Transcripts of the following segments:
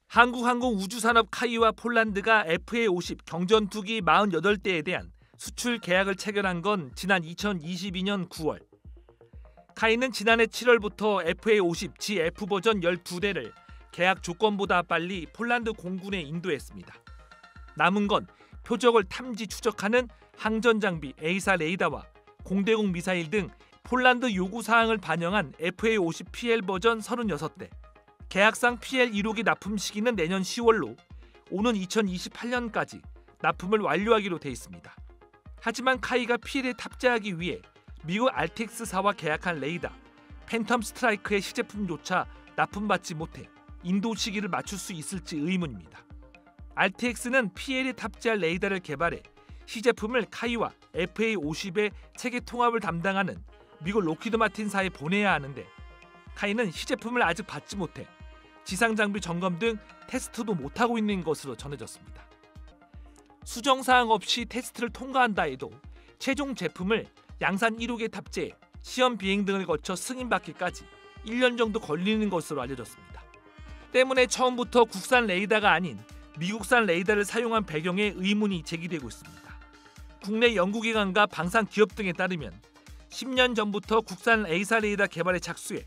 한국항공우주산업 카이와 폴란드가 FA-50 경전투기 48대에 대한 수출 계약을 체결한 건 지난 2022년 9월. 카이는 지난해 7월부터 FA-50 GF 버전 12대를 계약 조건보다 빨리 폴란드 공군에 인도했습니다. 남은 건 표적을 탐지 추적하는 항전 장비 A사 레이더와 공대공 미사일 등 폴란드 요구 사항을 반영한 FA-50 PL 버전 36대. 계약상 PL 1호기 납품 시기는 내년 10월로 오는 2028년까지 납품을 완료하기로 돼 있습니다. 하지만 카이가 PL에 탑재하기 위해 미국 RTX사와 계약한 레이더 팬텀 스트라이크의 시제품조차 납품받지 못해 인도 시기를 맞출 수 있을지 의문입니다. RTX는 PL에 탑재할 레이더를 개발해 시제품을 카이와 FA-50의 체계 통합을 담당하는 미국 로키드 마틴사에 보내야 하는데 카이는 시제품을 아직 받지 못해 지상 장비 점검 등 테스트도 못하고 있는 것으로 전해졌습니다. 수정사항 없이 테스트를 통과한다 해도 최종 제품을 양산 1호기에 탑재해 시험 비행 등을 거쳐 승인받기까지 1년 정도 걸리는 것으로 알려졌습니다. 때문에 처음부터 국산 레이더가 아닌 미국산 레이더를 사용한 배경에 의문이 제기되고 있습니다. 국내 연구기관과 방산 기업 등에 따르면 10년 전부터 국산 A사 레이더 개발에 착수해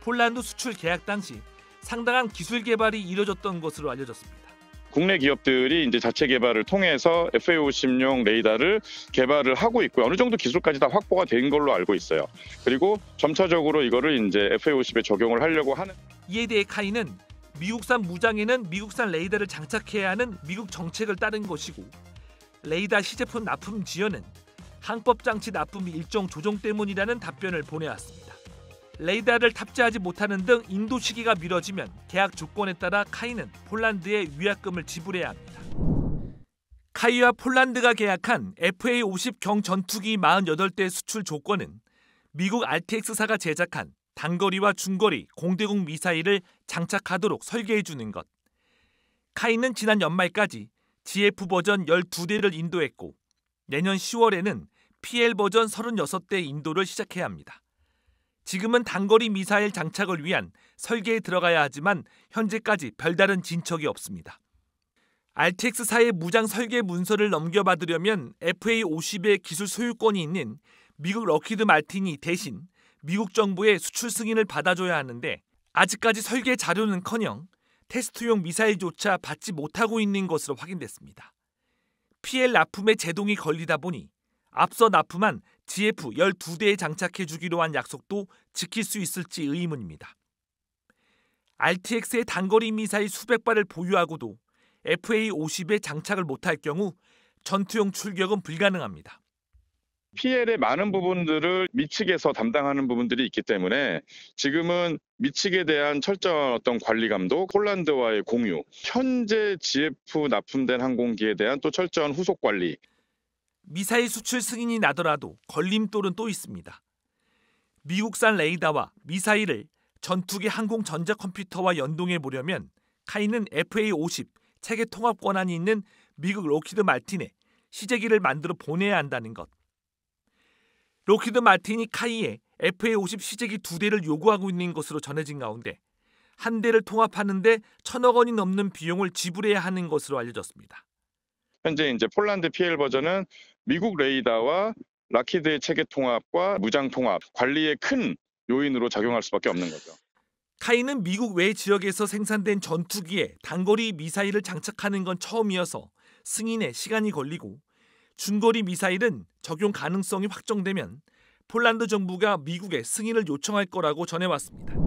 폴란드 수출 계약 당시 상당한 기술 개발이 이뤄졌던 것으로 알려졌습니다. 국내 기업들이 이제 자체 개발을 통해서 FA-50용 레이더를 개발을 하고 있고요. 어느 정도 기술까지 다 확보가 된 걸로 알고 있어요. 그리고 점차적으로 이거를 이제 FA-50에 적용을 하려고 하는. 이에 대해 카이는 미국산 무장에는 미국산 레이더를 장착해야 하는 미국 정책을 따른 것이고 레이더 시제품 납품 지연은 항법 장치 납품 일정 조정 때문이라는 답변을 보내왔습니다. 레이더를 탑재하지 못하는 등 인도 시기가 미뤄지면 계약 조건에 따라 카이는 폴란드에 위약금을 지불해야 합니다. 카이와 폴란드가 계약한 FA-50 경전투기 48대 수출 조건은 미국 RTX사가 제작한 단거리와 중거리 공대공 미사일을 장착하도록 설계해주는 것. 카이는 지난 연말까지 GF 버전 12대를 인도했고 내년 10월에는 PL 버전 36대 인도를 시작해야 합니다. 지금은 단거리 미사일 장착을 위한 설계에 들어가야 하지만 현재까지 별다른 진척이 없습니다. RTX사의 무장 설계 문서를 넘겨받으려면 FA-50의 기술 소유권이 있는 미국 럭히드 마틴이 대신 미국 정부의 수출 승인을 받아줘야 하는데 아직까지 설계 자료는커녕 테스트용 미사일조차 받지 못하고 있는 것으로 확인됐습니다. PL 납품에 제동이 걸리다 보니 앞서 납품한 GF 12대에 장착해주기로 한 약속도 지킬 수 있을지 의문입니다. RTX의 단거리 미사일 수백 발을 보유하고도 FA-50에 장착을 못할 경우 전투용 출격은 불가능합니다. PL의 많은 부분들을 미측에서 담당하는 부분들이 있기 때문에 지금은 미측에 대한 철저한 어떤 관리 감독, 폴란드와의 공유, 현재 GF 납품된 항공기에 대한 또 철저한 후속 관리. 미사일 수출 승인이 나더라도 걸림돌은 또 있습니다. 미국산 레이더와 미사일을 전투기 항공 전자컴퓨터와 연동해 보려면 카이는 FA-50 체계 통합 권한이 있는 미국 로키드 마틴에 시제기를 만들어 보내야 한다는 것. 로키드 마틴이 카이에 FA-50 시제기 2대를 요구하고 있는 것으로 전해진 가운데 한 대를 통합하는데 1,000억 원이 넘는 비용을 지불해야 하는 것으로 알려졌습니다. 현재 이제 폴란드 PL 버전은 미국 레이더와 락히드의 체계 통합과 무장 통합, 관리에 큰 요인으로 작용할 수밖에 없는 거죠. 카이는 미국 외 지역에서 생산된 전투기에 단거리 미사일을 장착하는 건 처음이어서 승인에 시간이 걸리고 중거리 미사일은 적용 가능성이 확정되면 폴란드 정부가 미국에 승인을 요청할 거라고 전해왔습니다.